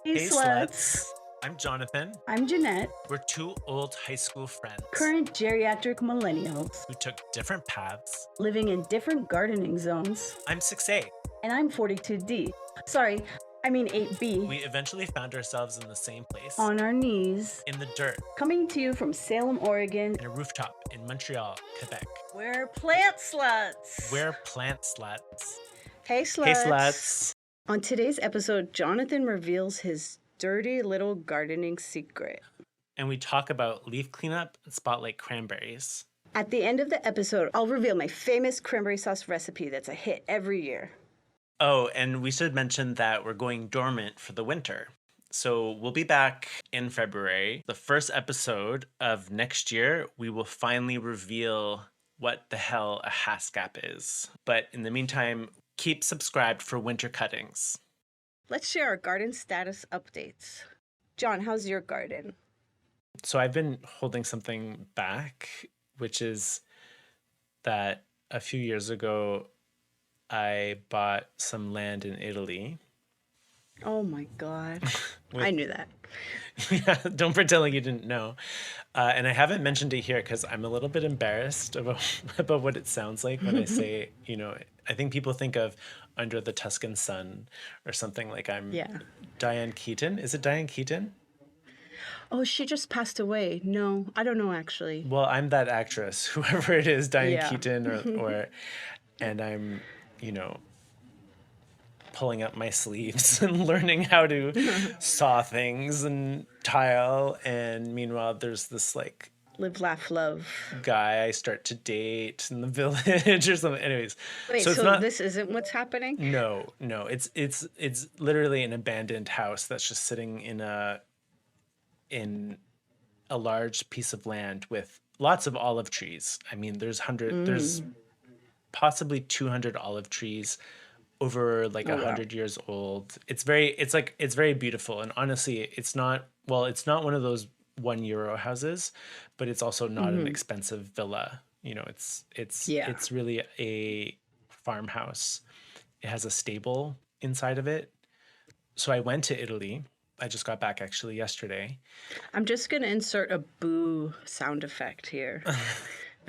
Hey, Hey, sluts. sluts. I'm Jonathan. I'm Jeannette, We're two old high school friends current geriatric millennials, who took different paths. living in different gardening zones. I'm 6A. And I'm 42D. Sorry, I mean 8B. We eventually found ourselves in the same place, On our knees, in the dirt, coming to you from Salem, Oregon. in a rooftop in Montreal, Quebec. We're plant sluts. We're plant sluts. Hey, sluts. Hey, sluts. On today's episode, Jonathan reveals his dirty little gardening secret. And we talk about leaf cleanup and spotlight cranberries. At the end of the episode, I'll reveal my famous cranberry sauce recipe that's a hit every year. Oh, and we should mention that we're going dormant for the winter. So we'll be back in February. The first episode of next year, we will finally reveal what the hell a haskap is. But in the meantime, keep subscribed for winter cuttings. Let's share our garden status updates. John, how's your garden? So I've been holding something back, which is that a few years ago, I bought some land in Italy. Oh my God. I knew that. Yeah, don't pretend like you didn't know. And I haven't mentioned it here because I'm a little bit embarrassed about what it sounds like when I say, I think people think of Under the Tuscan Sun or something like I'm Diane Keaton. Is it Diane Keaton? Oh, she just passed away. No, I don't know actually. Well, I'm that actress, whoever it is, Diane Yeah. Keaton and I'm, pulling up my sleeves and learning how to saw things and tile. And meanwhile, there's this like Live, laugh, love. guy I start to date in the village or something. Anyways, Wait, so it's not. this isn't what's happening? No, it's literally an abandoned house that's just sitting in a large piece of land with lots of olive trees. I mean, there's possibly 200 olive trees over like 100 years old. It's very beautiful, and honestly, it's not one of those €1 houses, but it's also not an expensive villa. It's really a farmhouse. It has a stable inside of it. So I went to Italy. I just got back actually yesterday. I'm just going to insert a boo sound effect here.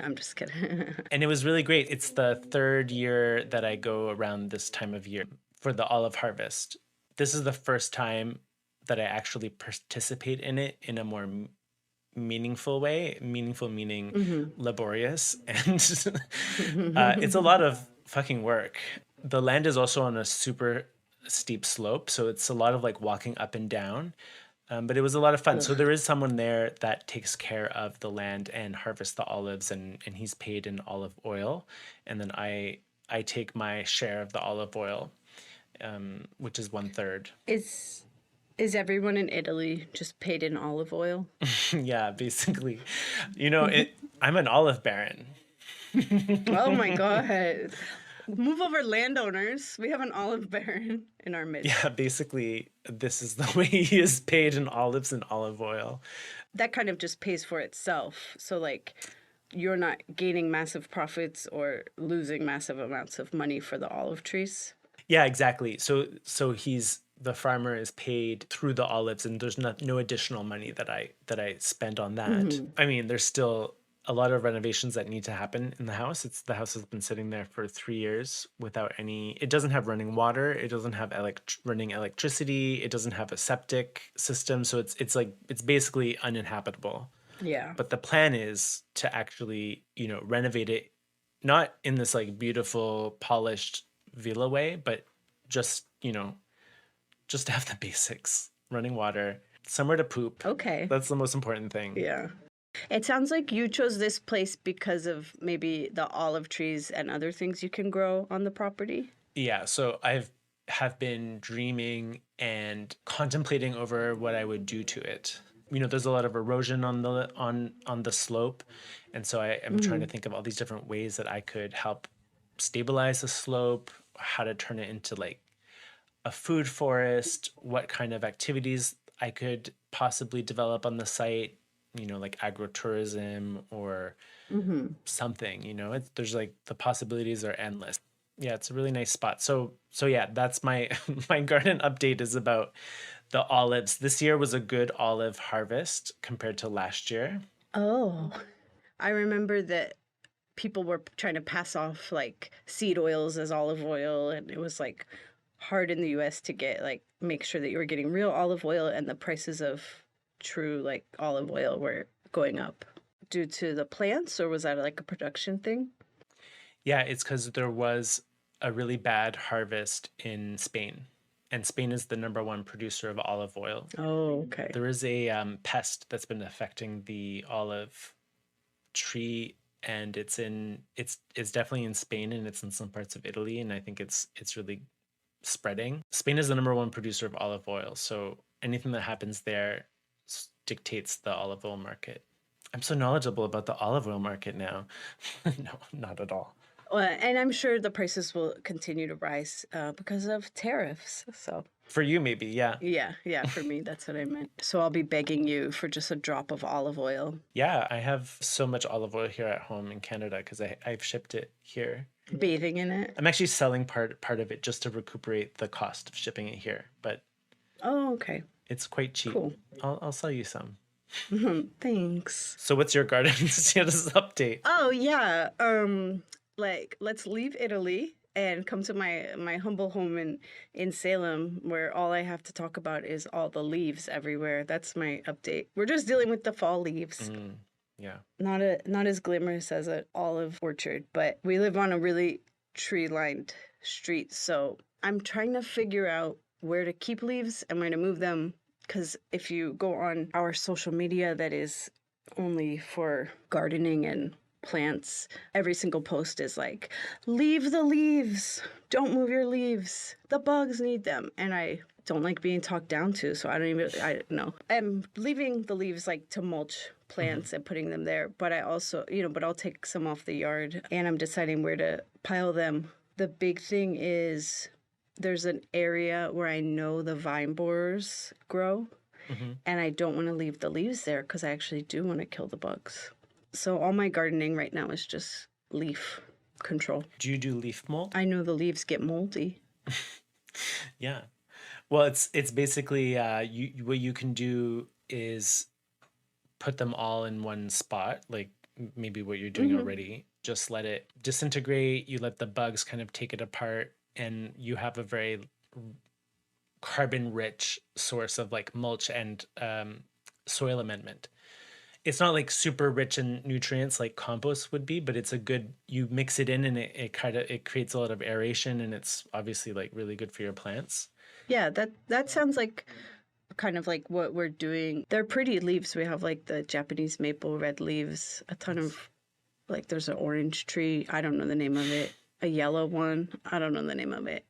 I'm just kidding. And it was really great. It's the third year that I go around this time of year for the olive harvest. This is the first time that I actually participate in it in a more meaningful way. Meaningful meaning laborious. And it's a lot of fucking work. The land is also on a super steep slope, so it's a lot of like walking up and down. But it was a lot of fun. So there is someone there that takes care of the land and harvests the olives, and he's paid in olive oil. And then I take my share of the olive oil, which is 1/3. Is everyone in Italy just paid in olive oil? Yeah, basically. I'm an olive baron. Oh my God. Move over, landowners. We have an olive baron in our midst. Yeah, basically, this is the way he is paid in olives and olive oil. That kind of just pays for itself. So, like, you're not gaining massive profits or losing massive amounts of money for the olive trees. Yeah, exactly. So the farmer is paid through the olives, and there's no additional money that I spend on that. I mean, there's still a lot of renovations that need to happen in the house. The house has been sitting there for 3 years without it doesn't have running water. It doesn't have running electricity. It doesn't have a septic system. So it's basically uninhabitable. Yeah. But the plan is to actually, renovate it, not in this like beautiful polished villa way, but just to have the basics: running water, somewhere to poop. Okay. That's the most important thing. Yeah. It sounds like you chose this place because of maybe the olive trees and other things you can grow on the property. Yeah, so have been dreaming and contemplating over what I would do to it. There's a lot of erosion on the slope, and so I am trying to think of all these different ways that I could help stabilize the slope, how to turn it into like a food forest, what kind of activities I could possibly develop on the site. Like agritourism or something, there's like the possibilities are endless. Yeah, it's a really nice spot. So yeah, that's my my garden update is about the olives. This year was a good olive harvest compared to last year. Oh, I remember that people were trying to pass off like seed oils as olive oil, and it was like hard in the US to get like make sure that you were getting real olive oil, and the prices of true like olive oil were going up due to the plants, or was that like a production thing? Yeah, it's because there was a really bad harvest in Spain, and Spain is the number one producer of olive oil. Oh, okay. There is a pest that's been affecting the olive tree, and it's definitely in Spain, and it's in some parts of Italy, and I think it's really spreading. Spain is the number one producer of olive oil, so anything that happens there dictates the olive oil market. I'm so knowledgeable about the olive oil market now. No, not at all. Well, and I'm sure the prices will continue to rise because of tariffs. So, For you, maybe, yeah. yeah, for me, that's what I meant. So I'll be begging you for just a drop of olive oil. Yeah, I have so much olive oil here at home in Canada because I've shipped it here. Bathing in it. I'm actually selling part of it just to recuperate the cost of shipping it here, but Oh, okay. it's quite cheap. Cool. I'll sell you some. Thanks. So what's your garden status update? Oh, yeah. Like let's leave Italy and come to my humble home in Salem, where all I have to talk about is all the leaves everywhere. That's my update. We're just dealing with the fall leaves. Yeah. Not as glamorous as an olive orchard, but we live on a really tree-lined street, so I'm trying to figure out where to keep leaves and where to move them, because if you go on our social media that is only for gardening and plants, every single post is like, leave the leaves, don't move your leaves, the bugs need them, and I don't like being talked down to, so I don't know. I'm leaving the leaves like to mulch plants and putting them there, but I also, but I'll take some off the yard, and I'm deciding where to pile them. The big thing is there's an area where I know the vine borers grow, and I don't want to leave the leaves there because I actually do want to kill the bugs. So all my gardening right now is just leaf control. Do you do leaf mold? I know the leaves get moldy. Yeah. Well, it's basically what you can do is put them all in one spot, like maybe what you're doing already. Just let it disintegrate. You let the bugs kind of take it apart, and you have a very carbon-rich source of like mulch and soil amendment. It's not like super rich in nutrients like compost would be, but it's a good, you mix it in and it creates a lot of aeration, and it's obviously like really good for your plants. Yeah, that sounds like kind of like what we're doing. They're pretty leaves. We have like the Japanese maple red leaves, a ton of like there's an orange tree, I don't know the name of it, a yellow one, I don't know the name of it.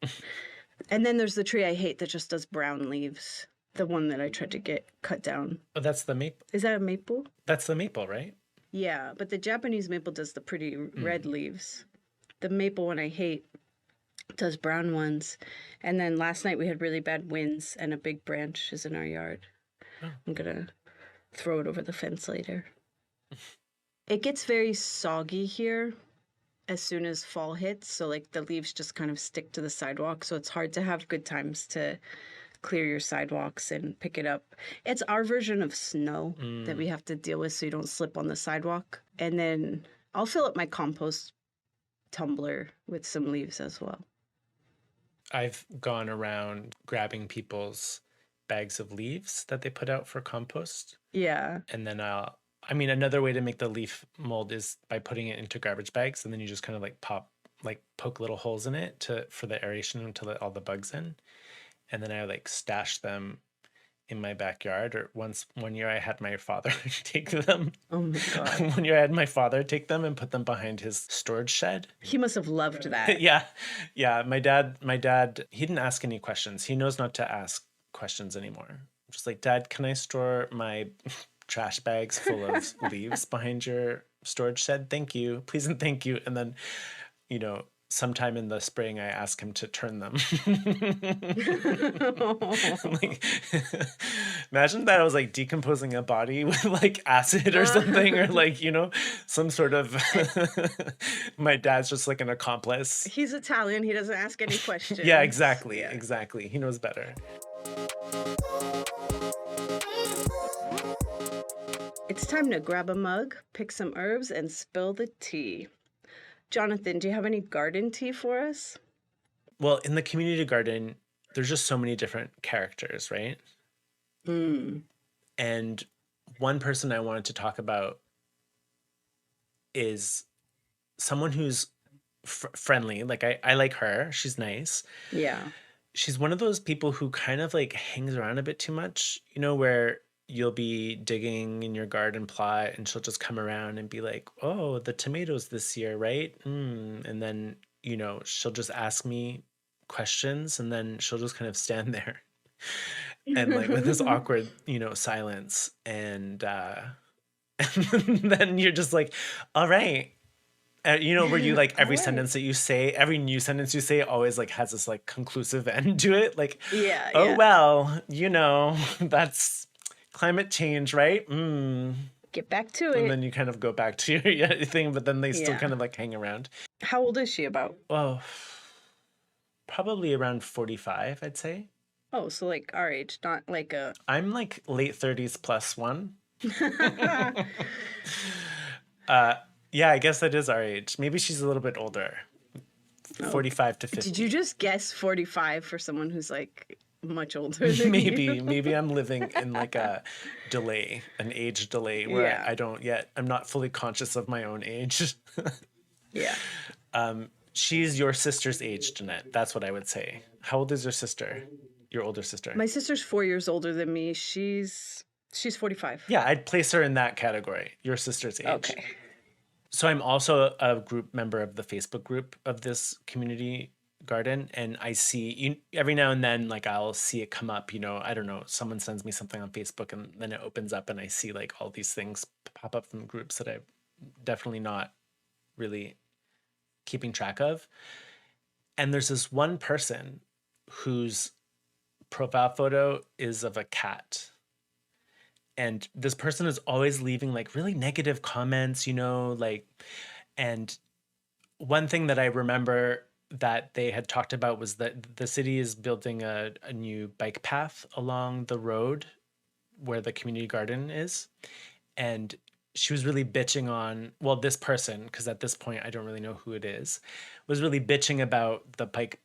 And then there's the tree I hate that just does brown leaves. The one that I tried to get cut down. Oh, that's the maple. Is that a maple? That's the maple, right? Yeah, but the Japanese maple does the pretty red leaves. The maple one I hate does brown ones. And then last night we had really bad winds and a big branch is in our yard. Oh. I'm going to throw it over the fence later. It gets very soggy here as soon as fall hits. So like the leaves just kind of stick to the sidewalk. So it's hard to have good times to clear your sidewalks and pick it up. It's our version of snow that we have to deal with so you don't slip on the sidewalk. And then I'll fill up my compost tumbler with some leaves as well. I've gone around grabbing people's bags of leaves that they put out for compost. Yeah. And then another way to make the leaf mold is by putting it into garbage bags, and then you just kind of like poke little holes in it for the aeration to let all the bugs in. And then I like stash them in my backyard. Or one year I had my father take them. Oh my God. One year I had my father take them and put them behind his storage shed. He must have loved that. Yeah. My dad, he didn't ask any questions. He knows not to ask questions anymore. I'm just like, Dad, can I store my trash bags full of leaves behind your storage shed? Thank you. Please and thank you. And then, sometime in the spring, I ask him to turn them. Like, imagine that I was like decomposing a body with like acid or something, or like, some sort of, my dad's just like an accomplice. He's Italian. He doesn't ask any questions. Yeah, exactly. Exactly. He knows better. It's time to grab a mug, pick some herbs, and spill the tea. Jonathan, do you have any garden tea for us? Well, in the community garden, there's just so many different characters, right? And one person I wanted to talk about is someone who's friendly. Like I like her. She's nice. Yeah. She's one of those people who kind of like hangs around a bit too much, you know, where you'll be digging in your garden plot and she'll just come around and be like, "Oh, the tomatoes this year, right?" And then, you know, she'll just ask me questions and then she'll just kind of stand there and like with this awkward, you know, silence and then you're just like, "All right." You know, where you like every All right. sentence that you say, every new sentence you say always like has this like conclusive end to it. Like, Yeah, oh, yeah. well, you know, that's climate change, right? Get back to And it. then you kind of go back to your thing, but then they still Yeah. kind of like hang around. How old is she about? Oh, probably around 45, I'd say. Oh, so like our age, not like a. I'm like late 30s plus one. Yeah, I guess that is our age. Maybe she's a little bit older. 45 to 50. Did you just guess 45 for someone who's like much older than you? Maybe I'm living in like a delay, an age delay where Yeah. I don't yet, I'm not fully conscious of my own age. Yeah. She's your sister's age, Jeannette. That's what I would say. How old is your sister? Your older sister? My sister's 4 years older than me. She's 45. Yeah, I'd place her in that category, your sister's age. Okay. So I'm also a group member of the Facebook group of this community garden, and I see every now and then, like I'll see it come up. You know, I don't know, someone sends me something on Facebook, and then it opens up, and I see like all these things pop up from groups that I'm definitely not really keeping track of. And there's this one person whose profile photo is of a cat. And this person is always leaving like really negative comments, you know, like, and one thing that I remember that they had talked about was that the city is building a new bike path along the road where the community garden is. And she was really bitching on, well, this person, because at this point I don't really know who it is, was really bitching about the bike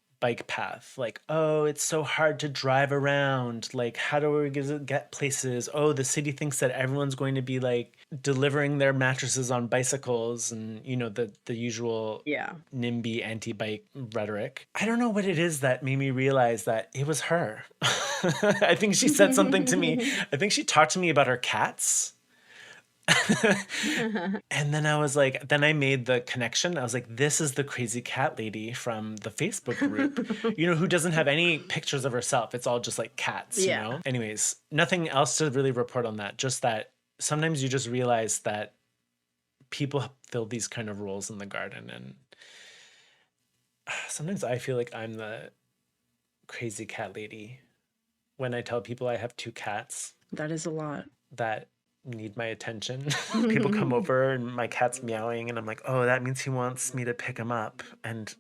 path. Like, oh, it's so hard to drive around. Like, how do we get places? Oh, the city thinks that everyone's going to be like delivering their mattresses on bicycles and, you know, the usual Yeah. NIMBY anti-bike rhetoric. I don't know what it is that made me realize that it was her. I think she said something to me. I think she talked to me about her cats. And then I was like, then I made the connection. I was like, this is the crazy cat lady from the Facebook group, you know, who doesn't have any pictures of herself. It's all just like cats, Yeah. you know? Anyways, nothing else to really report on that. Just that sometimes you just realize that people fill these kind of roles in the garden. And sometimes I feel like I'm the crazy cat lady when I tell people I have 2 cats That is a lot. that need my attention. People come over and my cat's meowing and I'm like, oh, that means he wants me to pick him up and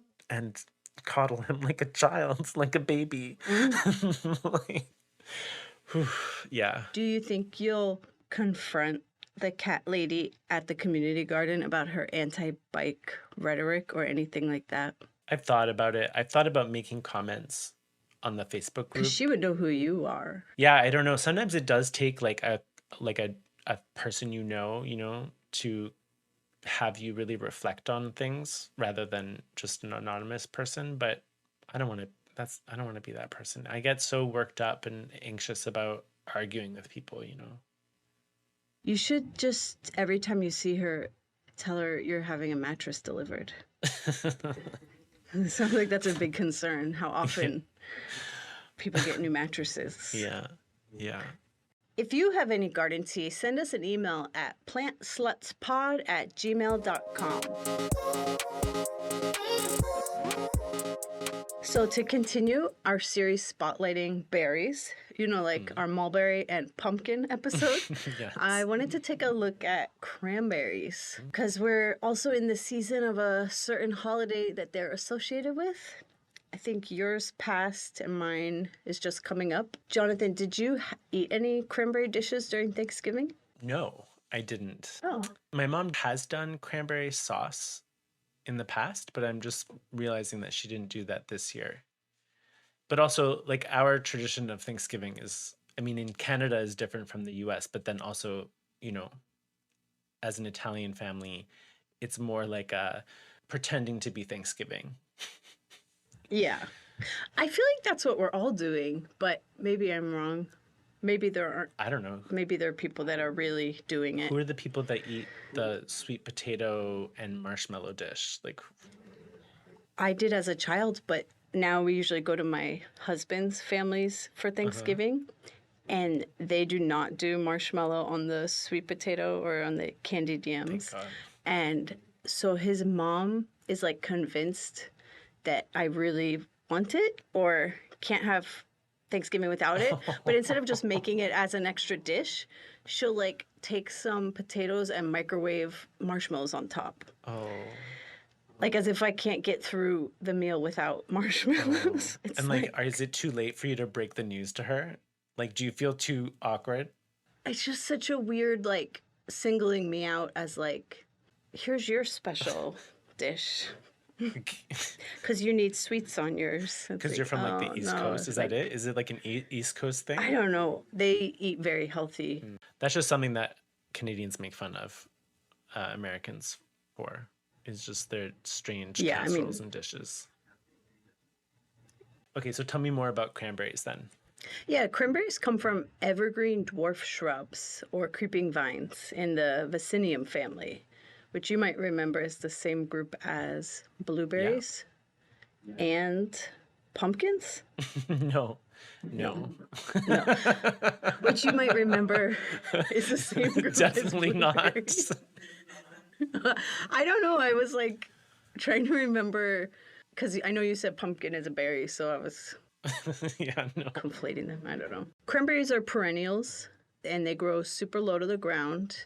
coddle him like a child, like a baby. Like, yeah. Do you think you'll confront the cat lady at the community garden about her anti-bike rhetoric or anything like that? I've thought about it. I've thought about making comments on the Facebook group. Because she would know who you are. Yeah, I don't know. Sometimes it does take like a person you know, to have you really reflect on things rather than just an anonymous person. But I don't want to be that person. I get so worked up and anxious about arguing with people, you know. You should just, every time you see her, tell her you're having a mattress delivered. It sounds like that's a big concern, how often people get new mattresses. Yeah. Yeah. If you have any garden tea, send us an email at plantslutspod@gmail.com. So to continue our series spotlighting berries, you know, like our mulberry and pumpkin episode, Yes. I wanted to take a look at cranberries because we're also in the season of a certain holiday that they're associated with. I think yours passed and mine is just coming up. Jonathan, did you eat any cranberry dishes during Thanksgiving? No. I didn't. Oh. My mom has done cranberry sauce in the past, but I'm just realizing that she didn't do that this year. But also, like, our tradition of Thanksgiving is, I mean, in Canada is different from the US, but then also, you know, as an Italian family, it's more like pretending to be Thanksgiving. Yeah. I feel like that's what we're all doing, but maybe I'm wrong. Maybe there aren't. I don't know. Maybe there are people that are really doing it. Who are the people that eat the sweet potato and marshmallow dish? Like, I did as a child, but now we usually go to my husband's families for Thanksgiving, and they do not do marshmallow on the sweet potato or on the candied thank yams. God. And so his mom is like convinced that I really want it or can't have Thanksgiving without it. But instead of just making it as an extra dish, she'll like take some potatoes and microwave marshmallows on top. Oh. Like as if I can't get through the meal without marshmallows. It's And like, is it too late for you to break the news to her? Like, do you feel too awkward? it's just such a weird like singling me out as like, here's your special dish. Because you need sweets on yours. Because you're from like the East Coast. Is that it? Is it like an East Coast thing? I don't know. They eat very healthy. That's just something that Canadians make fun of Americans for. Is just their strange casseroles and dishes. Okay, so tell me more about cranberries then. Yeah, cranberries come from evergreen dwarf shrubs or creeping vines in the Vaccinium family, which you might remember is the same group as blueberries and pumpkins. No. Which you might remember is the same group Definitely as blueberries. not. I don't know. I was like trying to remember because I know you said pumpkin is a berry, so I was conflating them. I don't know. Cranberries are perennials and they grow super low to the ground.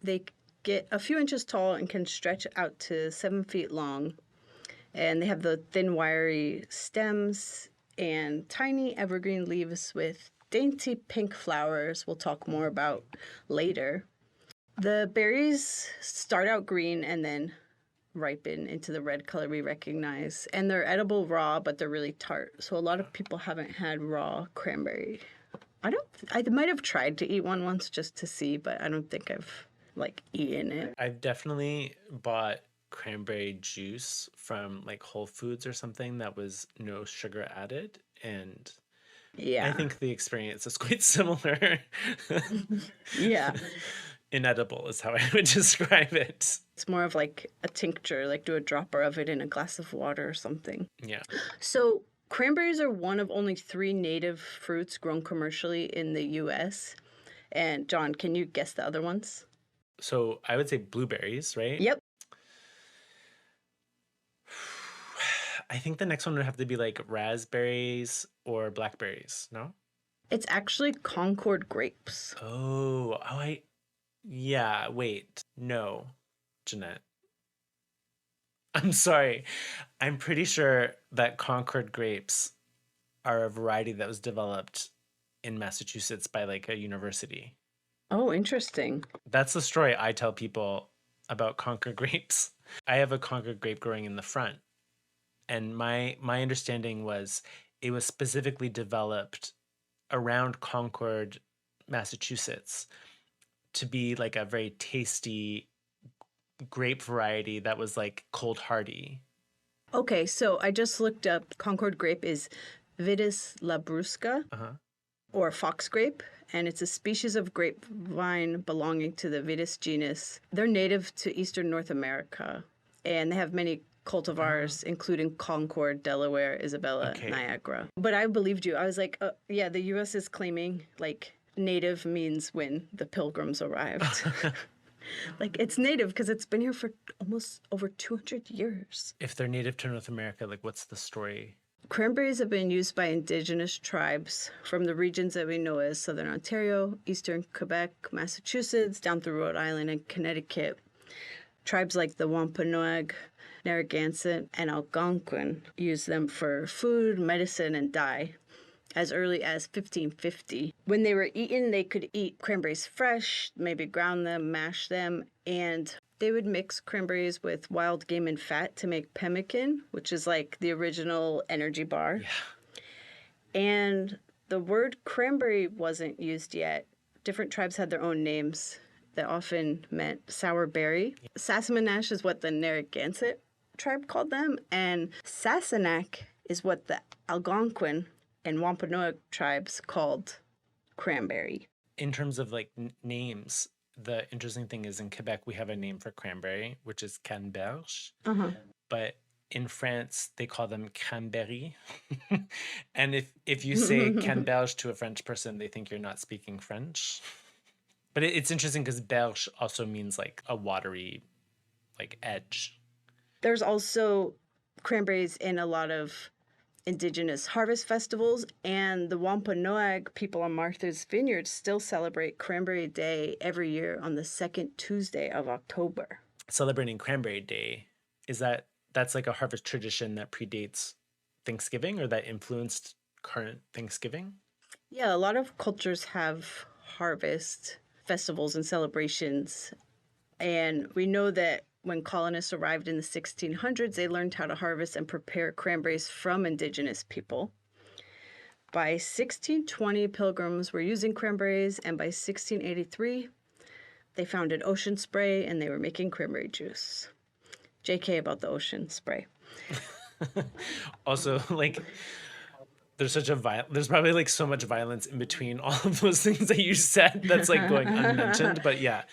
They get a few inches tall and can stretch out to 7 feet long. And they have the thin, wiry stems and tiny evergreen leaves with dainty pink flowers we'll talk more about later. The berries start out green and then ripen into the red color we recognize. And they're edible raw, but they're really tart. So a lot of people haven't had raw cranberry. I might have tried to eat one once just to see, but I don't think I've like eaten it. I've definitely bought cranberry juice from like Whole Foods or something that was no sugar added, and I think the experience is quite similar. Yeah. Inedible is how I would describe it. It's more of like a tincture, like do a dropper of it in a glass of water or something. Yeah. So cranberries are one of only 3 native fruits grown commercially in the U.S. And John, can you guess the other ones? So I would say blueberries, right? Yep. I think the next one would have to be like raspberries or blackberries, no? It's actually Concord grapes. Yeah, wait. No, Jeannette. I'm sorry. I'm pretty sure that Concord grapes are a variety that was developed in Massachusetts by like a university. Oh, interesting. That's the story I tell people about Concord grapes. I have a Concord grape growing in the front. And my understanding was it was specifically developed around Concord, Massachusetts, to be like a very tasty grape variety that was like cold hardy. Okay, so I just looked up Concord grape is Vitis labrusca or fox grape, and it's a species of grapevine belonging to the Vitis genus. They're native to eastern North America, and they have many cultivars, including Concord, Delaware, Isabella, Niagara. But I believed you. I was like, yeah, the U.S. is claiming like native means when the pilgrims arrived. Like it's native because it's been here for almost over 200 years. If they're native to North America, like what's the story? Cranberries have been used by indigenous tribes from the regions that we know as Southern Ontario, Eastern Quebec, Massachusetts, down through Rhode Island and Connecticut. Tribes like the Wampanoag, Narragansett, and Algonquin use them for food, medicine, and dye. as early as 1550. When they were eaten, they could eat cranberries fresh, maybe ground them, mash them, and they would mix cranberries with wild game and fat to make pemmican, which is like the original energy bar. Yeah. And the word cranberry wasn't used yet. Different tribes had their own names that often meant sour berry. Sasamanash is what the Narragansett tribe called them, and Sassenach is what the Algonquin and Wampanoag tribes called cranberry. In terms of like names, the interesting thing is in Quebec we have a name for cranberry, which is canneberge, but in France they call them cranberry. And if you say canneberge to a French person, they think you're not speaking French. But it's interesting because berge also means like a watery, like edge. There's also cranberries in a lot of indigenous harvest festivals, and the Wampanoag people on Martha's Vineyard still celebrate Cranberry Day every year on the second Tuesday of October. Celebrating Cranberry Day, that's like a harvest tradition that predates Thanksgiving or that influenced current Thanksgiving? Yeah, a lot of cultures have harvest festivals and celebrations, and we know that when colonists arrived in the 1600s, they learned how to harvest and prepare cranberries from indigenous people. By 1620, pilgrims were using cranberries, and by 1683, they found an ocean spray and they were making cranberry juice. JK about the ocean spray. Also, like, there's probably like so much violence in between all of those things that you said that's like going unmentioned. But yeah,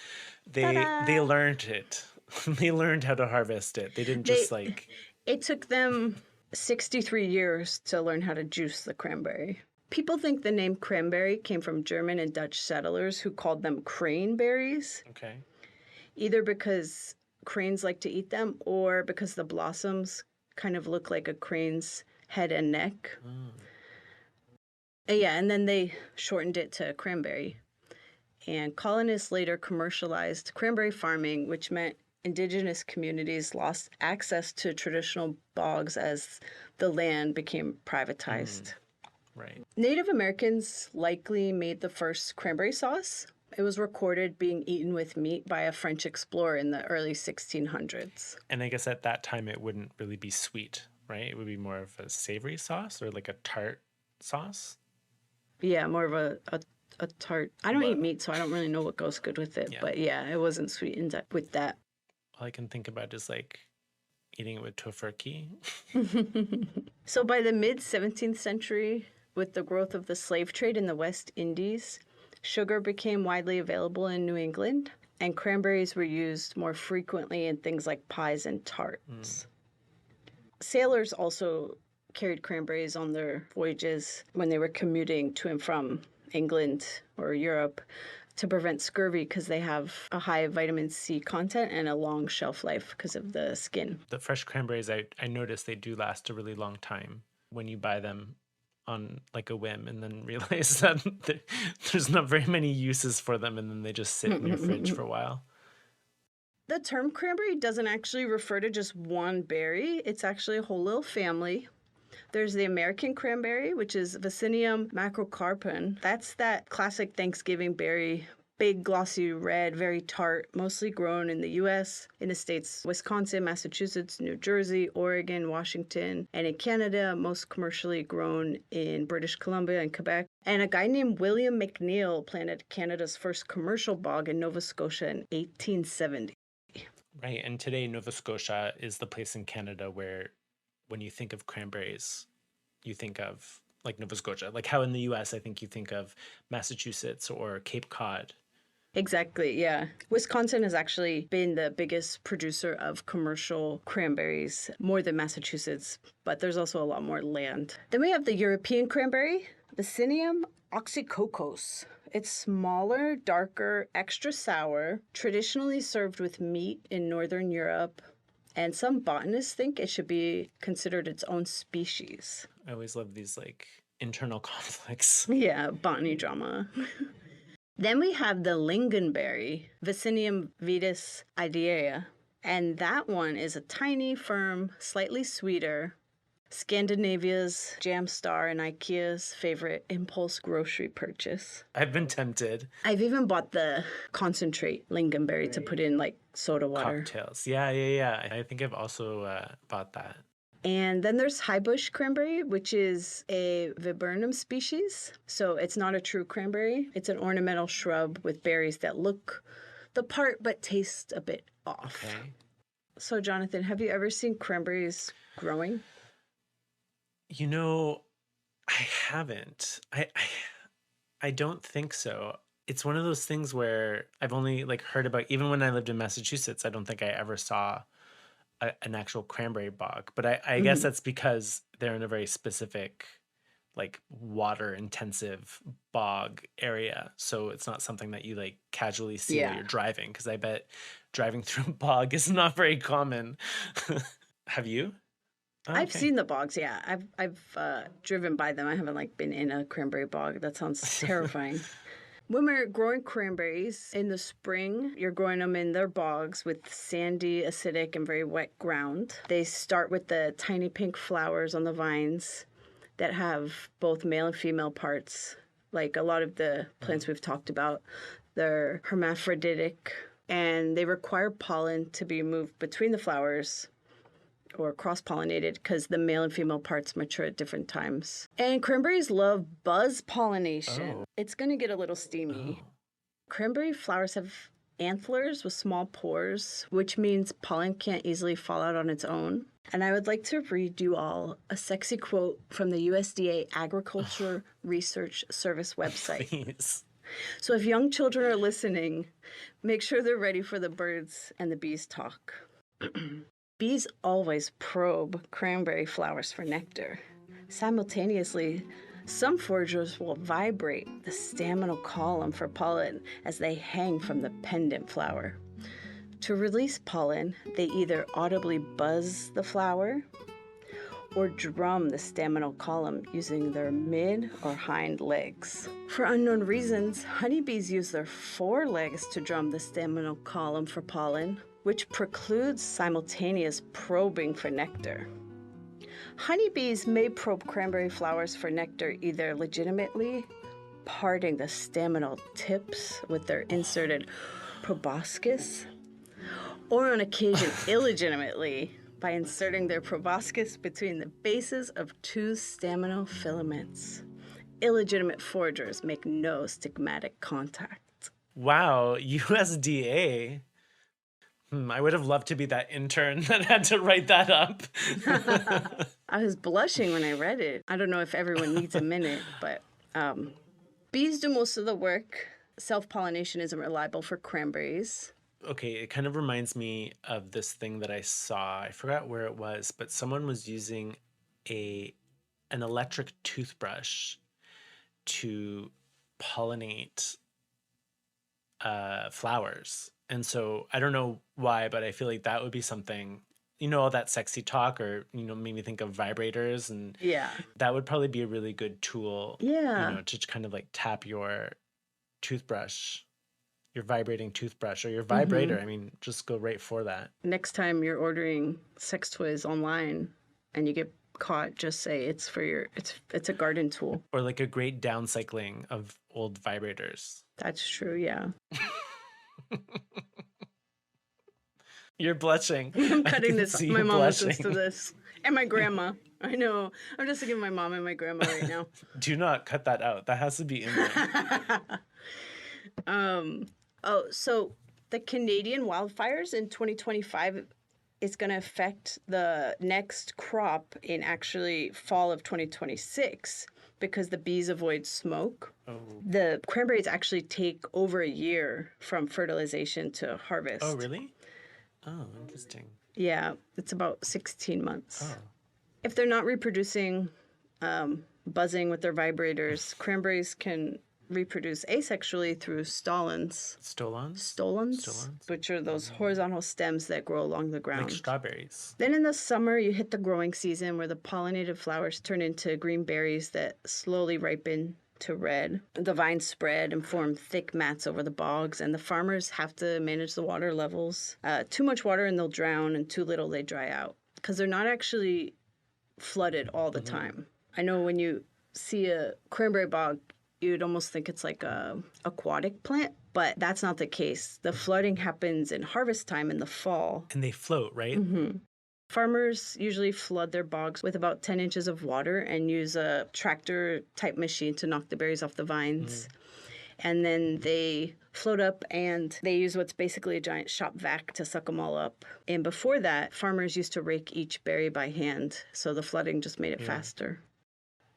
they learned it. They learned how to harvest it. They didn't just like. It took them 63 years to learn how to juice the cranberry. People think the name cranberry came from German and Dutch settlers who called them craneberries. Okay. Either because cranes like to eat them or because the blossoms kind of look like a crane's head and neck. Yeah, and then they shortened it to cranberry. And colonists later commercialized cranberry farming, which meant indigenous communities lost access to traditional bogs as the land became privatized. Right. Native Americans likely made the first cranberry sauce. It was recorded being eaten with meat by a French explorer in the early 1600s. And I guess at that time it wouldn't really be sweet, right? It would be more of a savory sauce or like a tart sauce. Yeah, more of a tart. I don't eat meat, so I don't really know what goes good with it. Yeah. But yeah, it wasn't sweetened with that. All I can think about is like eating it with tofurkey. So by the mid 17th century, with the growth of the slave trade in the West Indies, sugar became widely available in New England, and cranberries were used more frequently in things like pies and tarts. Sailors also carried cranberries on their voyages when they were commuting to and from England or Europe to prevent scurvy because they have a high vitamin C content and a long shelf life because of the skin. The fresh cranberries, I noticed they do last a really long time when you buy them on like a whim and then realize that there's not very many uses for them and then they just sit in your fridge for a while. The term cranberry doesn't actually refer to just one berry. It's actually a whole little family. There's the American cranberry, which is Vaccinium macrocarpon. That's that classic Thanksgiving berry, big, glossy red, very tart, mostly grown in the U.S., in the states Wisconsin, Massachusetts, New Jersey, Oregon, Washington, and in Canada, most commercially grown in British Columbia and Quebec. And a guy named William McNeill planted Canada's first commercial bog in Nova Scotia in 1870. Right, and today Nova Scotia is the place in Canada where when you think of cranberries, you think of like Nova Scotia. Like how in the US, I think you think of Massachusetts or Cape Cod. Exactly, yeah. Wisconsin has actually been the biggest producer of commercial cranberries, more than Massachusetts, but there's also a lot more land. Then we have the European cranberry, Vaccinium oxycocos. It's smaller, darker, extra sour, traditionally served with meat in Northern Europe, and some botanists think it should be considered its own species. I always love these like internal conflicts. Yeah, botany drama. Then we have the lingonberry, Vaccinium vitis idea, and that one is a tiny, firm, slightly sweeter, Scandinavia's Jam Star and IKEA's favorite impulse grocery purchase. I've been tempted. I've even bought the concentrate lingonberry to put in like soda water. Cocktails. Yeah. I think I've also bought that. And then there's highbush cranberry, which is a viburnum species. So it's not a true cranberry. It's an ornamental shrub with berries that look the part but taste a bit off. Okay. So Jonathan, have you ever seen cranberries growing? You know, I haven't. I don't think so. It's one of those things where I've only like heard about, even when I lived in Massachusetts, I don't think I ever saw an actual cranberry bog. But I guess that's because they're in a very specific, like water intensive bog area. So it's not something that you like casually see while Yeah. you're driving. Because I bet driving through a bog is not very common. Have you? Oh, I've okay. seen the bogs, yeah. I've driven by them. I haven't like been in a cranberry bog. That sounds terrifying. When we're growing cranberries in the spring, you're growing them in their bogs with sandy, acidic, and very wet ground. They start with the tiny pink flowers on the vines that have both male and female parts. Like a lot of the plants we've talked about, they're hermaphroditic and they require pollen to be moved between the flowers or cross-pollinated because the male and female parts mature at different times. And cranberries love buzz pollination. Oh. It's going to get a little steamy. Oh. Cranberry flowers have anthers with small pores, which means pollen can't easily fall out on its own. And I would like to read you all a sexy quote from the USDA Agriculture Research Service website. Please. So if young children are listening, make sure they're ready for the birds and the bees talk. Bees always probe cranberry flowers for nectar. Simultaneously, some foragers will vibrate the staminal column for pollen as they hang from the pendant flower. To release pollen, they either audibly buzz the flower or drum the staminal column using their mid or hind legs. For unknown reasons, honeybees use their forelegs to drum the staminal column for pollen, which precludes simultaneous probing for nectar. Honeybees may probe cranberry flowers for nectar either legitimately, parting the staminal tips with their inserted proboscis, or on occasion illegitimately by inserting their proboscis between the bases of two staminal filaments. Illegitimate foragers make no stigmatic contact. Wow, USDA. I would have loved to be that intern that had to write that up. I was blushing when I read it. I don't know if everyone needs a minute, but bees do most of the work. Self-pollination isn't reliable for cranberries. Okay, it kind of reminds me of this thing that I saw. I forgot where it was, but someone was using an electric toothbrush to pollinate flowers. And so I don't know why, but I feel like that would be something, all that sexy talk or, made me think of vibrators. And Yeah. that would probably be a really good tool, Yeah. to kind of like tap your toothbrush, your vibrating toothbrush or your vibrator. I mean, just go right for that. Next time you're ordering sex toys online and you get caught, just say it's for it's a garden tool. Or like a great downcycling of old vibrators. That's true, yeah. You're blushing. I'm cutting this. My mom listens to blushing. this. And my grandma. I know. I'm just thinking of my mom and my grandma right now. Do not cut that out. That has to be in there. So the Canadian wildfires in 2025 is going to affect the next crop in actually fall of 2026 because the bees avoid smoke. Oh. The cranberries actually take over a year from fertilization to harvest. Oh, really? Oh, interesting. Yeah, it's about 16 months. Oh. If they're not reproducing, buzzing with their vibrators, cranberries can reproduce asexually through stolons. Stolons, which are those horizontal stems that grow along the ground. Like strawberries. Then in the summer, you hit the growing season where the pollinated flowers turn into green berries that slowly ripen to red. The vines spread and form thick mats over the bogs, and the farmers have to manage the water levels. Too much water and they'll drown, and too little they dry out. Because they're not actually flooded all the time. I know when you see a cranberry bog, you'd almost think it's like a aquatic plant, but that's not the case. The flooding happens in harvest time in the fall. And they float, right? Farmers usually flood their bogs with about 10 inches of water and use a tractor type machine to knock the berries off the vines. And then they float up and they use what's basically a giant shop vac to suck them all up. And before that, farmers used to rake each berry by hand, so the flooding just made it faster.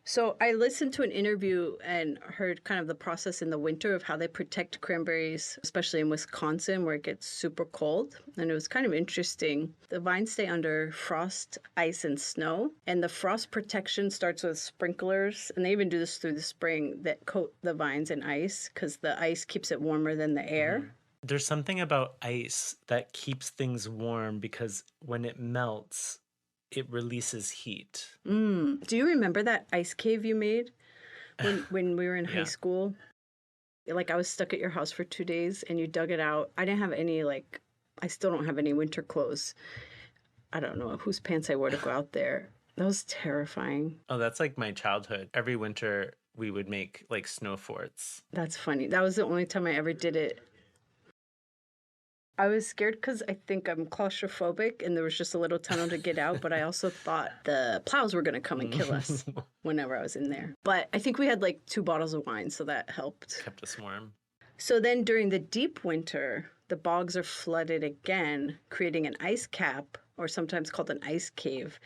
So I listened to an interview and heard kind of the process in the winter of how they protect cranberries, especially in Wisconsin where it gets super cold. And it was kind of interesting. The vines stay under frost, ice, and snow. And the frost protection starts with sprinklers. And they even do this through the spring that coat the vines in ice because the ice keeps it warmer than the air. There's something about ice that keeps things warm because when it melts, it releases heat. Do you remember that ice cave you made when we were in high school? Like I was stuck at your house for 2 days and you dug it out. I didn't have any I still don't have any winter clothes. I don't know whose pants I wore to go out there. That was terrifying. Oh, that's like my childhood. Every winter we would make like snow forts. That's funny. That was the only time I ever did it. I was scared because I think I'm claustrophobic and there was just a little tunnel to get out, but I also thought the plows were going to come and kill us whenever I was in there. But I think we had like 2 bottles of wine, so that helped. Kept us warm. So then during the deep winter, the bogs are flooded again, creating an ice cap, or sometimes called an ice cave,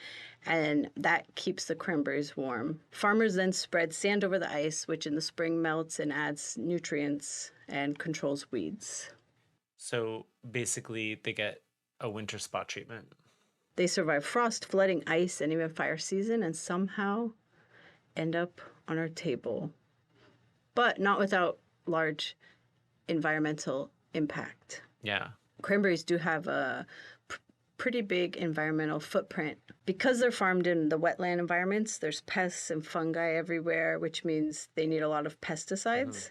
and that keeps the cranberries warm. Farmers then spread sand over the ice, which in the spring melts and adds nutrients and controls weeds. So basically, they get a winter spot treatment. They survive frost, flooding, ice, and even fire season, and somehow end up on our table. But not without large environmental impact. Yeah. Cranberries do have a pretty big environmental footprint. Because they're farmed in the wetland environments, there's pests and fungi everywhere, which means they need a lot of pesticides.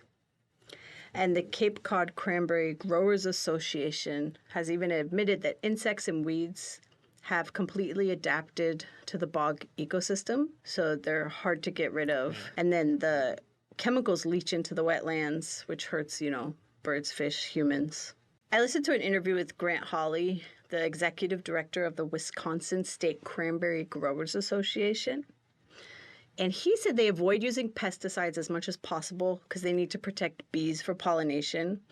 And the Cape Cod Cranberry Growers Association has even admitted that insects and weeds have completely adapted to the bog ecosystem, so they're hard to get rid of. And then the chemicals leach into the wetlands, which hurts, birds, fish, humans. I listened to an interview with Grant Hawley, the executive director of the Wisconsin State Cranberry Growers Association. And he said they avoid using pesticides as much as possible because they need to protect bees for pollination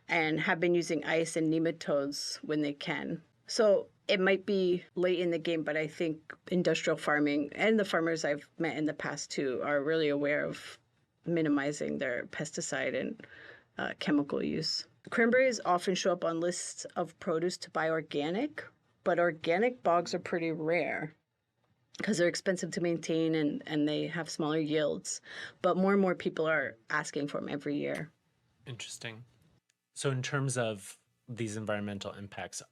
and have been using ice and nematodes when they can. So it might be late in the game, but I think industrial farming and the farmers I've met in the past too are really aware of minimizing their pesticide and chemical use. Cranberries often show up on lists of produce to buy organic, but organic bogs are pretty rare because they're expensive to maintain and they have smaller yields. But more and more people are asking for them every year. Interesting. So in terms of these environmental impacts,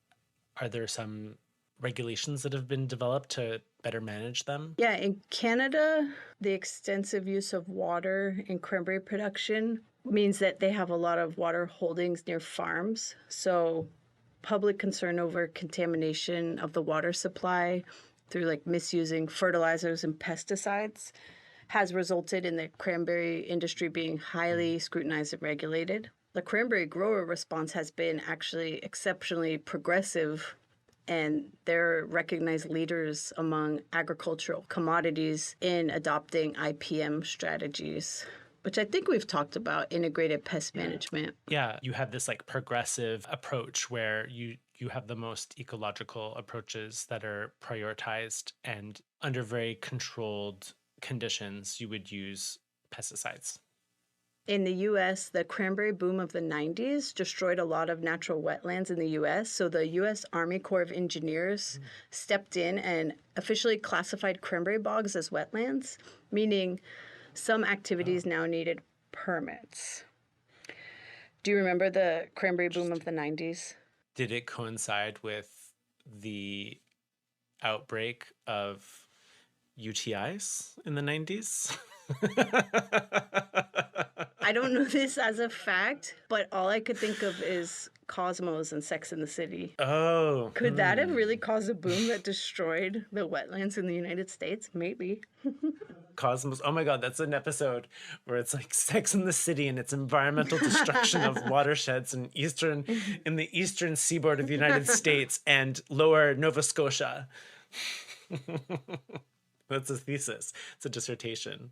are there some regulations that have been developed to better manage them? Yeah, in Canada, the extensive use of water in cranberry production means that they have a lot of water holdings near farms. So public concern over contamination of the water supply through misusing fertilizers and pesticides has resulted in the cranberry industry being highly scrutinized and regulated. The cranberry grower response has been actually exceptionally progressive, and they're recognized leaders among agricultural commodities in adopting IPM strategies, which I think we've talked about, integrated pest management. Yeah, you have this progressive approach where you have the most ecological approaches that are prioritized, and under very controlled conditions, you would use pesticides. In the U.S., the cranberry boom of the 90s destroyed a lot of natural wetlands in the U.S., so the U.S. Army Corps of Engineers stepped in and officially classified cranberry bogs as wetlands, meaning some activities now needed permits. Do you remember the cranberry boom of the 90s? Did it coincide with the outbreak of UTIs in the 90s? I don't know this as a fact, but all I could think of is Cosmos and Sex in the City. Oh. Could that have really caused a boom that destroyed the wetlands in the United States? Maybe. Cosmos. Oh my God, that's an episode where it's like Sex in the City and it's environmental destruction of watersheds in the eastern seaboard of the United States and lower Nova Scotia. That's a thesis. It's a dissertation.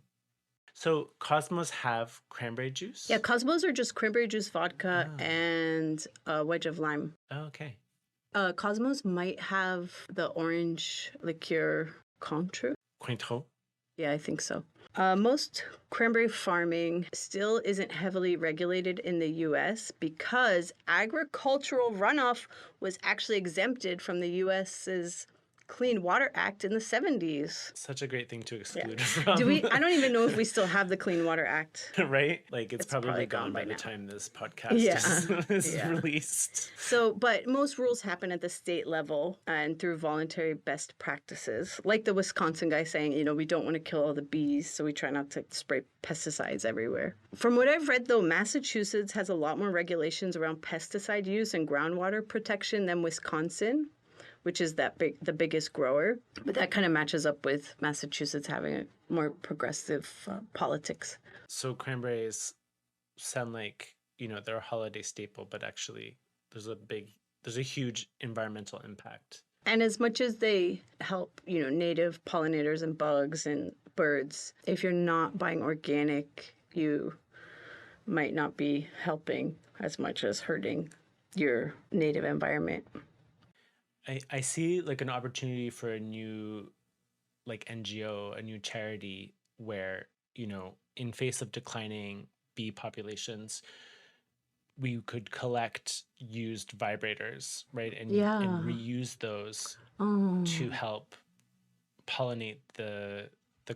So Cosmos have cranberry juice? Yeah, Cosmos are just cranberry juice, vodka, and a wedge of lime. Oh, okay. Cosmos might have the orange liqueur Cointreau. Cointreau? Yeah, I think so. Most cranberry farming still isn't heavily regulated in the U.S. because agricultural runoff was actually exempted from the U.S.'s Clean Water Act in the 70s. Such a great thing to exclude from. I don't even know if we still have the Clean Water Act. Right? Like it's probably gone by the time this podcast is released. So, but most rules happen at the state level and through voluntary best practices. Like the Wisconsin guy saying, we don't want to kill all the bees, so we try not to spray pesticides everywhere. From what I've read, though, Massachusetts has a lot more regulations around pesticide use and groundwater protection than Wisconsin, which is the biggest grower. But that kind of matches up with Massachusetts having a more progressive politics. So cranberries sound like, they're a holiday staple, but actually there's a huge environmental impact. And as much as they help, native pollinators and bugs and birds, if you're not buying organic, you might not be helping as much as hurting your native environment. I see like an opportunity for a new like NGO, a new charity where, in face of declining bee populations, we could collect used vibrators, right? And reuse those to help pollinate the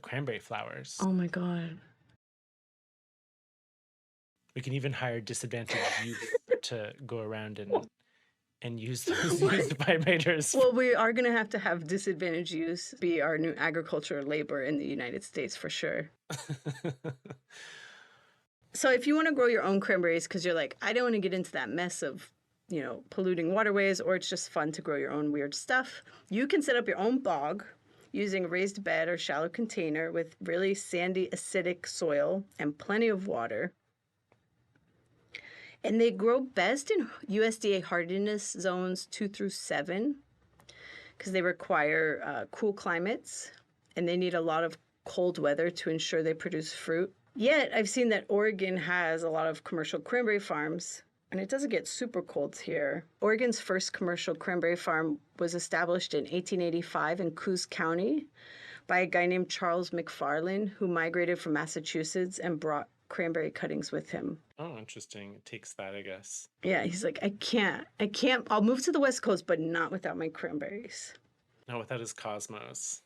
cranberry flowers. Oh my God. We can even hire disadvantaged youth to go around and use those used vibrators. Well, we are going to have disadvantaged youth be our new agricultural labor in the United States for sure. So if you want to grow your own cranberries because you're like, I don't want to get into that mess of, polluting waterways, or it's just fun to grow your own weird stuff, you can set up your own bog using a raised bed or shallow container with really sandy, acidic soil and plenty of water. And they grow best in USDA hardiness zones 2 through 7 because they require cool climates and they need a lot of cold weather to ensure they produce fruit. Yet, I've seen that Oregon has a lot of commercial cranberry farms, and it doesn't get super cold here. Oregon's first commercial cranberry farm was established in 1885 in Coos County by a guy named Charles McFarland, who migrated from Massachusetts and brought cranberry cuttings with him. Oh, interesting. It takes that, I guess. Yeah, he's like, I can't. I'll move to the West Coast, but not without my cranberries. Not without his Cosmos.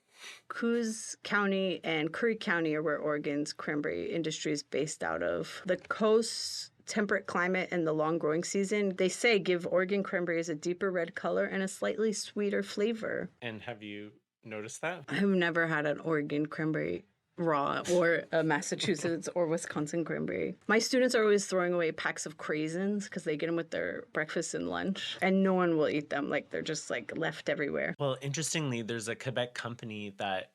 Coos County and Curry County are where Oregon's cranberry industry is based out of. The coast's temperate climate and the long growing season, they say, give Oregon cranberries a deeper red color and a slightly sweeter flavor. And have you noticed that? I've never had an Oregon cranberry raw or a Massachusetts or Wisconsin cranberry. My students are always throwing away packs of craisins because they get them with their breakfast and lunch, and no one will eat them. Like, they're just like left everywhere. Well, interestingly, there's a Quebec company that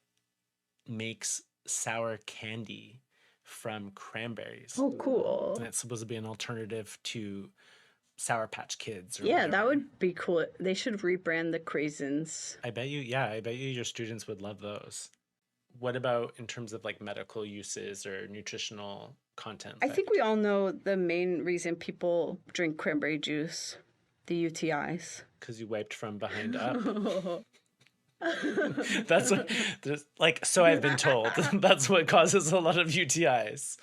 makes sour candy from cranberries. Oh, cool. And it's supposed to be an alternative to Sour Patch Kids. Or yeah, whatever. That would be cool. They should rebrand the craisins. I bet you your students would love those. What about in terms of like medical uses or nutritional content? I think we all know the main reason people drink cranberry juice, the UTIs. Because you wiped from behind up. That's what, so I've been told. That's what causes a lot of UTIs.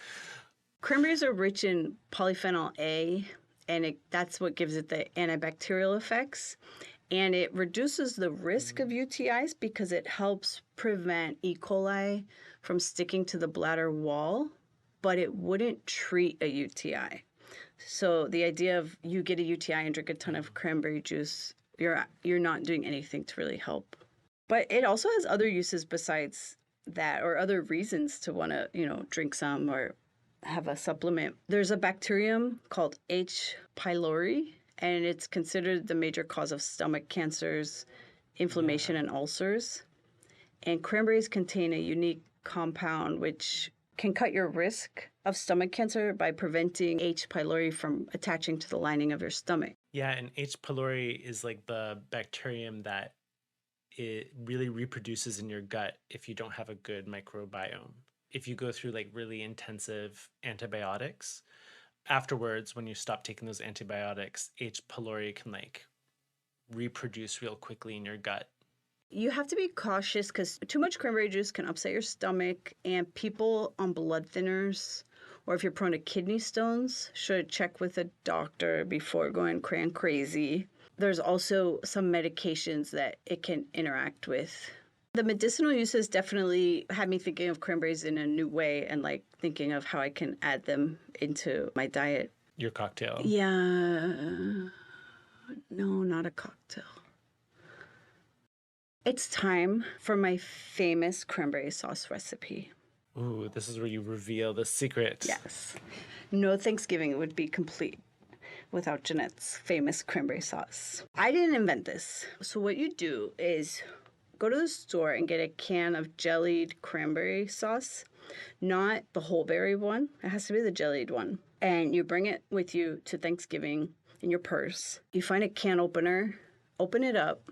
Cranberries are rich in polyphenol A, and that's what gives it the antibacterial effects. And it reduces the risk of UTIs because it helps prevent E. coli from sticking to the bladder wall, but it wouldn't treat a UTI. So the idea of you get a UTI and drink a ton of cranberry juice, you're not doing anything to really help. But it also has other uses besides that, or other reasons to want to, drink some or have a supplement. There's a bacterium called H. pylori, and it's considered the major cause of stomach cancers, inflammation, and ulcers. And cranberries contain a unique compound which can cut your risk of stomach cancer by preventing H. pylori from attaching to the lining of your stomach. Yeah, and H. pylori is like the bacterium that it really reproduces in your gut if you don't have a good microbiome. If you go through like really intensive antibiotics, afterwards, when you stop taking those antibiotics, H. pylori can like reproduce real quickly in your gut. You have to be cautious because too much cranberry juice can upset your stomach, and people on blood thinners or if you're prone to kidney stones should check with a doctor before going crazy. There's also some medications that it can interact with. The medicinal uses definitely had me thinking of cranberries in a new way and like thinking of how I can add them into my diet. Your cocktail. Yeah. No, not a cocktail. It's time for my famous cranberry sauce recipe. Ooh, this is where you reveal the secret. Yes. No Thanksgiving would be complete without Jeannette's famous cranberry sauce. I didn't invent this. So what you do is go to the store and get a can of jellied cranberry sauce, not the whole berry one. It has to be the jellied one. And you bring it with you to Thanksgiving in your purse. You find a can opener, open it up.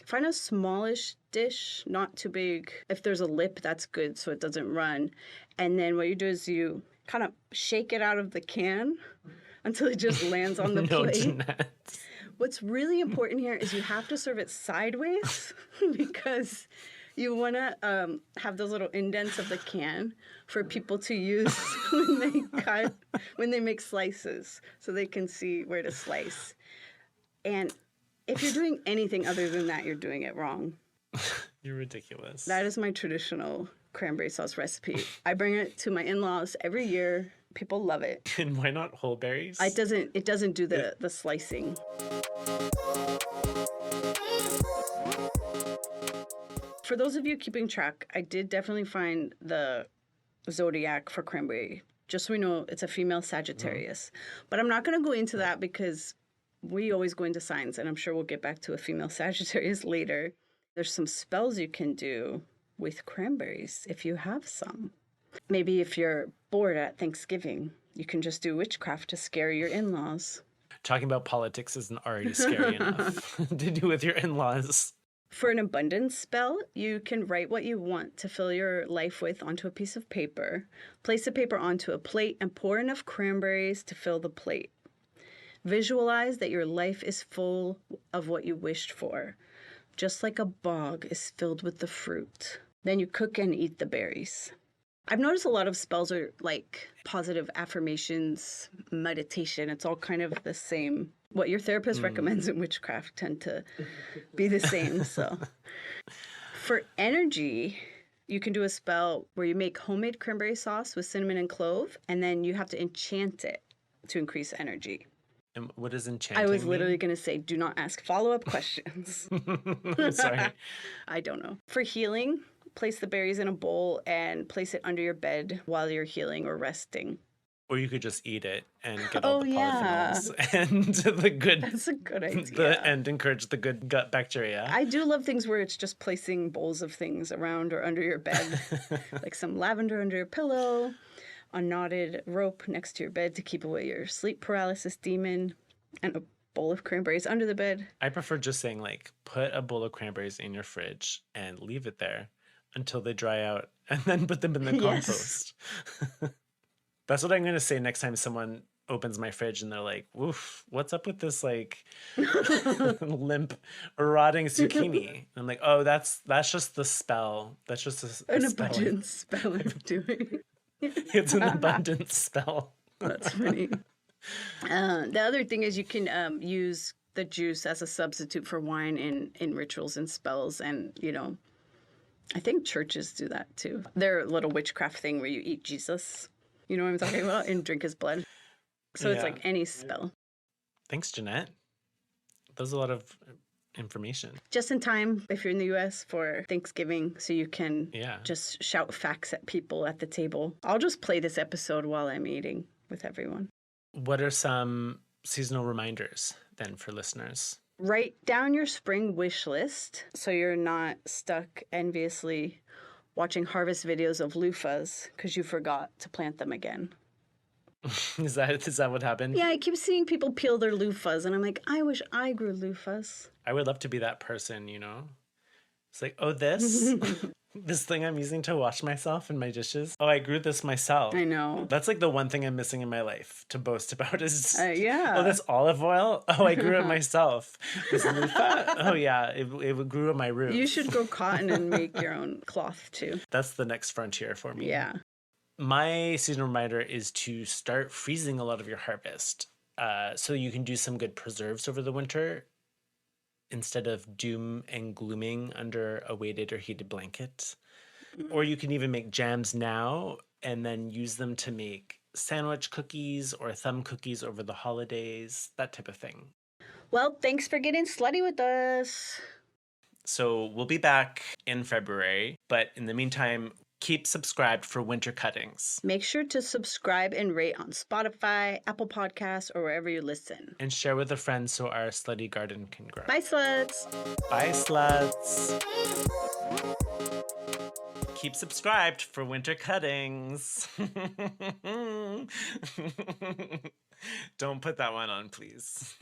Find a smallish dish, not too big. If there's a lip, that's good so it doesn't run. And then what you do is you kind of shake it out of the can until it just lands on the plate. Jeannette. What's really important here is you have to serve it sideways because you want to have those little indents of the can for people to use when they make slices so they can see where to slice. And if you're doing anything other than that, you're doing it wrong. You're ridiculous. That is my traditional cranberry sauce recipe. I bring it to my in-laws every year. People love it. And why not whole berries? It doesn't do the slicing. For those of you keeping track, I did definitely find the zodiac for cranberry. Just so we know, it's a female Sagittarius. But I'm not going to go into that because we always go into signs, and I'm sure we'll get back to a female Sagittarius later. There's some spells you can do with cranberries if you have some. Maybe if you're bored at Thanksgiving, you can just do witchcraft to scare your in-laws. Talking about politics isn't already scary enough to do with your in-laws. For an abundance spell, you can write what you want to fill your life with onto a piece of paper. Place the paper onto a plate and pour enough cranberries to fill the plate. Visualize that your life is full of what you wished for, just like a bog is filled with the fruit. Then you cook and eat the berries. I've noticed a lot of spells are like positive affirmations, meditation. It's all kind of the same. What your therapist recommends in witchcraft tend to be the same. So for energy, you can do a spell where you make homemade cranberry sauce with cinnamon and clove, and then you have to enchant it to increase energy. And what does enchanting I was mean? literally going to say, do not ask follow-up questions. Sorry. I don't know. For healing, place the berries in a bowl and place it under your bed while you're healing or resting. Or you could just eat it and get all the yeah. polyphenols and the good. That's a good idea. And encourage the good gut bacteria. I do love things where it's just placing bowls of things around or under your bed, like some lavender under your pillow, a knotted rope next to your bed to keep away your sleep paralysis demon, and a bowl of cranberries under the bed. I prefer just saying, like, put a bowl of cranberries in your fridge and leave it there until they dry out and then put them in the compost. That's what I'm going to say next time someone opens my fridge and they're like, woof, what's up with this, like, limp, rotting zucchini? And I'm like, oh, that's just the spell. That's just an abundance spell I'm doing. It's an abundance spell. That's funny. The other thing is you can use the juice as a substitute for wine in rituals and spells. And, you know, I think churches do that too. Their little witchcraft thing where you eat Jesus. You know what I'm talking about? And drink his blood. So it's like any spell. Thanks, Jeannette. That was a lot of information. Just in time if you're in the U.S. for Thanksgiving, so you can just shout facts at people at the table. I'll just play this episode while I'm eating with everyone. What are some seasonal reminders then for listeners? Write down your spring wish list so you're not stuck enviously watching harvest videos of loofahs because you forgot to plant them again. Is that what happened? Yeah, I keep seeing people peel their loofahs, and I'm like, I wish I grew loofahs. I would love to be that person, you know? It's like, oh, this this thing I'm using to wash myself and my dishes. Oh, I grew this myself. I know. That's like the one thing I'm missing in my life to boast about is, yeah. oh, this olive oil. Oh, I grew it myself. This loofah. Oh, yeah, it grew on my roof. You should grow cotton and make your own cloth too. That's the next frontier for me. Yeah. My seasonal reminder is to start freezing a lot of your harvest so you can do some good preserves over the winter instead of doom and glooming under a weighted or heated blanket. Or you can even make jams now and then use them to make sandwich cookies or thumb cookies over the holidays, that type of thing. Well, thanks for getting slutty with us. So we'll be back in February, but in the meantime, keep subscribed for winter cuttings. Make sure to subscribe and rate on Spotify, Apple Podcasts, or wherever you listen. And share with a friend so our slutty garden can grow. Bye, sluts. Bye, sluts. Keep subscribed for winter cuttings. Don't put that one on, please.